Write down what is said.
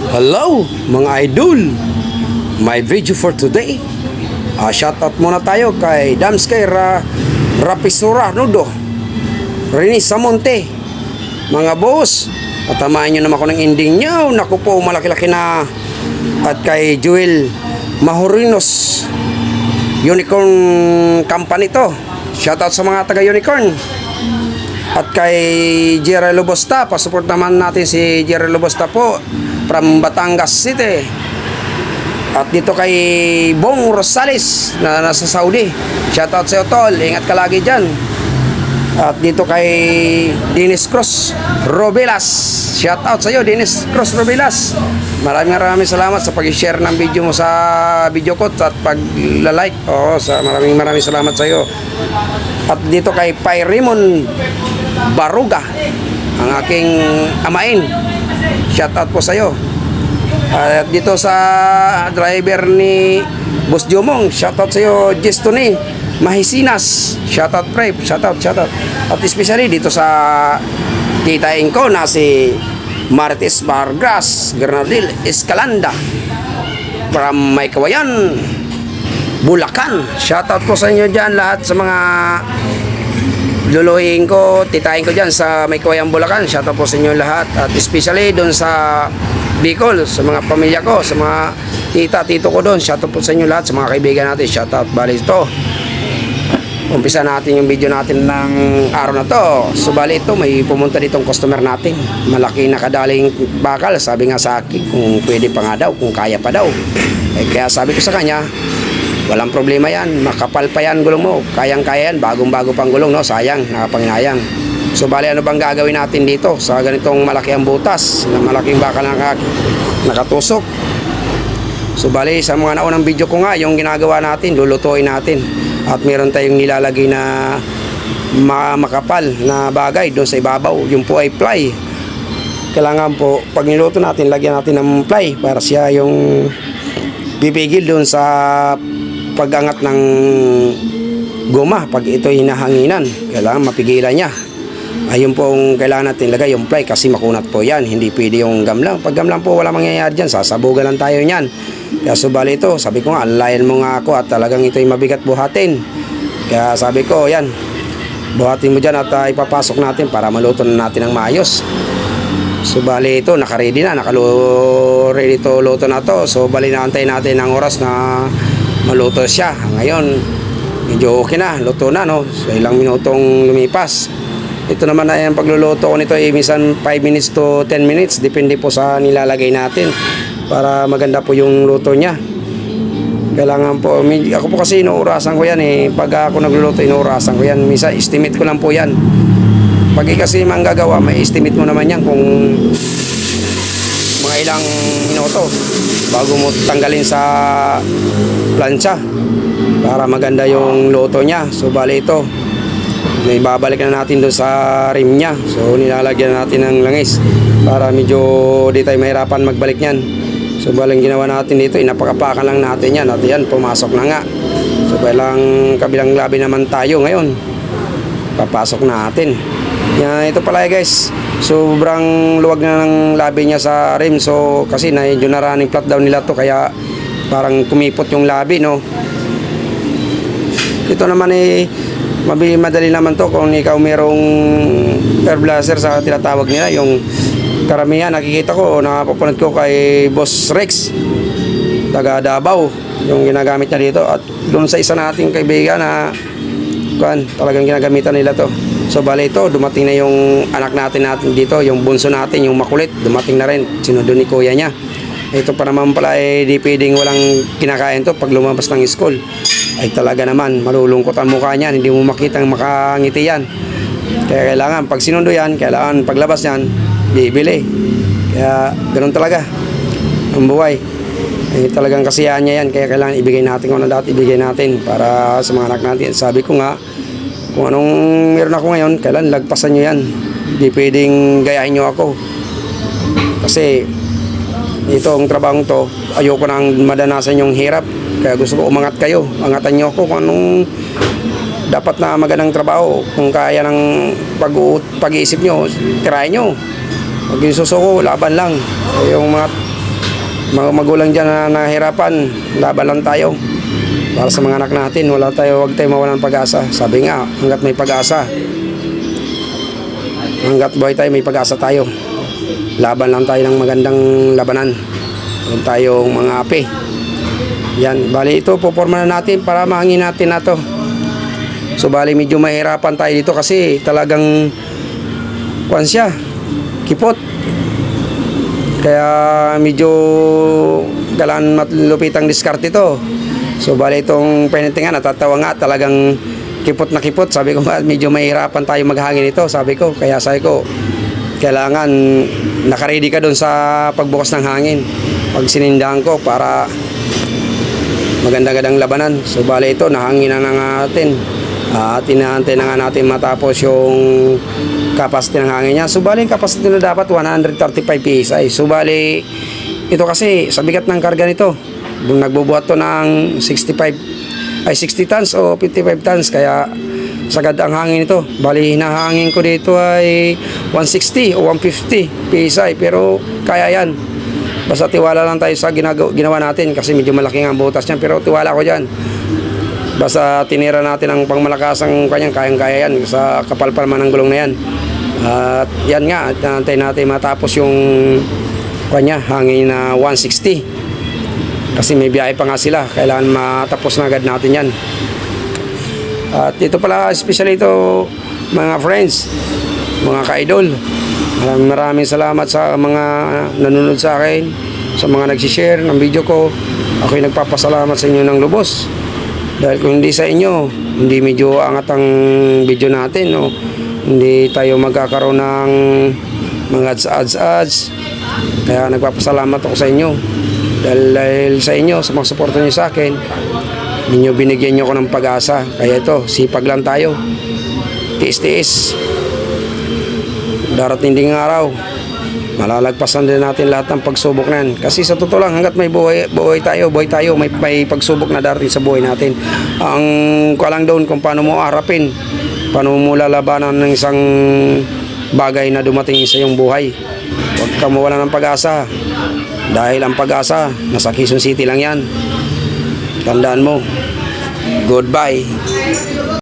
Hello mga idol, my video for today. Shoutout muna tayo kay Damskay Rapisura Nudo, Rini Samonte, mga boss. Patamahan nyo naman ako ng ending nyo. Naku po, malaki-laki na. At kay Joel Mahorinos, Unicorn Company to. Shoutout sa mga taga Unicorn. At kay Jerry Lobosta, pasupport naman natin si Jerry Lobosta po from Batangas City. At dito kay Bong Rosales na nasa Saudi, shoutout sa iyo tol, ingat ka lagi dyan. At dito kay Dennis Cruz Robelas, shoutout sa iyo Dennis Cruz Robelas. Maraming salamat sa pag-share ng video mo sa video ko at pag-like. Maraming salamat sa iyo. At dito kay Pai Raymond Baruga, ang aking amain, shoutout po sa iyo. At dito sa driver ni Boss Jomong, shoutout sa iyo Jestoni Mahisinas, shoutout pre, shoutout. At especially dito sa kitain ko na si Marites Vargas Granadil Escalanda from Maykawayan, Bulacan. Shoutout po sa inyo dyan lahat sa mga luluhin ko, titain ko dyan sa Maykawayan, Bulacan. Shoutout po sa inyo lahat. At especially doon sa Bicol, sa mga pamilya ko, sa mga tito ko doon. Shoutout po sa inyo lahat, sa mga kaibigan natin. Shoutout. Bali ito, umpisa natin yung video natin ng araw na to. So bali ito, may pumunta ditong customer natin, malaki na kadaling bakal. Sabi nga sa akin kung pwede pa nga daw, kung kaya pa daw. Kaya sabi ko sa kanya, walang problema yan, makapal pa yan gulong mo, kayang-kaya yan, bagong-bago pang gulong, no? Sayang, nakapanginayang. So bali, ano bang gagawin natin dito sa ganitong malaki ang butas, na malaking bakal na nakatusok? So bali, sa mga naunang video ko nga, yung ginagawa natin, lulutuin natin. At meron tayong nilalagay na makapal na bagay doon sa ibabaw, yung po ay ply. Kailangan po, pag niluto natin, lagyan natin ng ply para siya yung pipigil doon sa pag-angat ng goma. Pag ito hinahanginan, kailangan mapigilan niya. Ayun po ang kailangan natin lagay, yung ply, kasi makunat po yan. Hindi pwede yung gamlang. Pag gamlang po, wala mangyayari dyan, sasabugan lang tayo niyan. Kaya subali ito, sabi ko nga, alayan mo nga ako at talagang ito yung mabigat buhatin. Kaya sabi ko, yan, buhatin mo dyan at ipapasok natin para maluto na natin ng maayos. Subali ito, naka-ready na, ready to luto na to. So bali, naantay natin ang oras na maluto siya. Ngayon, medyo okay na, luto na, no? So ilang minutong lumipas. Ito naman na yung pagluluto ko nito ay minsan 5 minutes to 10 minutes, depende po sa nilalagay natin para maganda po yung luto niya. Kailangan po, ako po kasi inuurasan ko yan pag ako nagluluto, inuurasan ko yan. Minsan estimate ko lang po yan. Pag kasi manggagawa, may estimate mo naman yan kung mga ilang minuto bago mo tanggalin sa plancha para maganda yung luto niya. So bali ito, may babalik na natin doon sa rim niya. So nilalagyan natin ng langis para medyo di tayo mahirapan magbalik niyan. So balang ginawa natin dito, inapakapakan lang natin yan. At yan, pumasok na nga. So balang kabilang labi naman tayo ngayon, papasok natin yan. Ito pala guys, sobrang luwag na ng labi niya sa rim. So kasi medyo na running flat down nila to, kaya parang kumipot yung labi, no? Ito naman madali naman to kung ikaw merong air blaster sa tinatawag nila. Yung karamihan nakikita ko, napapunod ko kay Boss Rex, taga Davao, yung ginagamit niya dito. At doon sa isa nating kaibigan na talagang ginagamitan nila to. So bali ito, dumating na yung anak natin dito, yung bunso natin, yung makulit, dumating na rin, sinundo ni kuya niya. Ito pa naman pala di pwedeng walang kinakain to pag lumabas ng school. Ay talaga naman, malulungkot ang mukha niyan, hindi mo makitang makangiti yan. Kaya kailangan, pag sinundo yan, kailangan paglabas yan, bibili. Kaya ganoon talaga ang buhay. Talagang kasiyahan niya yan, kaya kailangan ibigay natin kung ano dati ibigay natin para sa mga anak natin. Sabi ko nga, kung anong meron ako ngayon, kailan lagpasan nyo yan. Hindi pwedeng gayahin nyo ako. Kasi itong trabahong to, ayoko nang madanasan yung hirap. Kaya gusto ko umangat kayo. Angatan nyo ako kung anong dapat na magandang trabaho. Kung kaya ng pag-iisip nyo, tirahin nyo. Pag yung susuko, laban lang. Yung mga mga magulang dyan na nahihirapan, laban lang tayo para sa mga anak natin. Huwag tayo mawalan ng pag-asa. Sabi nga, hanggat may pag-asa, hanggat buhay tayo, may pag-asa tayo. Laban lang tayo ng magandang labanan. Huwag tayong mga api. Yan, bali ito, puporma na natin para mahangin natin na to. So bali medyo mahirapan tayo dito kasi talagang kuwan siya, kipot. Kaya medyo kailangan malupit ang diskarte ito. So bali itong paintingan, natatawa nga, talagang kipot na kipot. Sabi ko nga, medyo mahirapan tayo maghangin ito, sabi ko. Kaya sabi ko, kailangan nakaready ka doon sa pagbukas ng hangin pag sinindahan ko para maganda-gandang labanan. So bali ito, nahangin na natin. Tinahantay na nga natin matapos yung capacity ng hangin niya. So bali, capacity na dapat 135 PSI. So bali, ito kasi sa bigat ng karga nito, nagbubuhat to ng 60 tons o 55 tons. Kaya sagad ang hangin ito. Bali, hinahangin ko dito ay 160 o 150 PSI. Pero kaya yan. Basta tiwala lang tayo sa ginawa natin kasi medyo malaki ang butas niyan. Pero tiwala ko dyan. Basta tinira natin ang pangmalakasang kanyang, kayang-kaya yan sa kapal-palman ng gulong na yan. At yan nga, antay natin matapos yung kanya, hangin na 160. Kasi may biyahe pa nga sila, kailangan matapos na agad natin yan. At ito pala, especially ito, mga friends, mga ka-idol. Maraming salamat sa mga nanonood sa akin, sa mga nagsishare ng video ko. Ako'y nagpapasalamat sa inyo ng lubos. Dahil kung hindi sa inyo, hindi medyo angat ang video natin, no? Hindi tayo magkakaroon ng mga ads. Kaya nagpapasalamat ako sa inyo. Dahil sa inyo, sa mga suporta niyo sa akin, ninyo binigyan niyo ko ng pag-asa. Kaya ito, sipag lang tayo. Tiis-tiis. Darating ding araw, malalagpasan din natin lahat ng pagsubok na yan. Kasi sa totoo lang, hanggat may buhay tayo, may pagsubok na darating sa buhay natin. Ang kalang doon kung paano mo harapin, paano mo lalabanan ng isang bagay na dumating sa iyong buhay. Huwag ka mawala ng pag-asa. Dahil ang pag-asa, nasa Quezon City lang yan. Tandaan mo. Goodbye.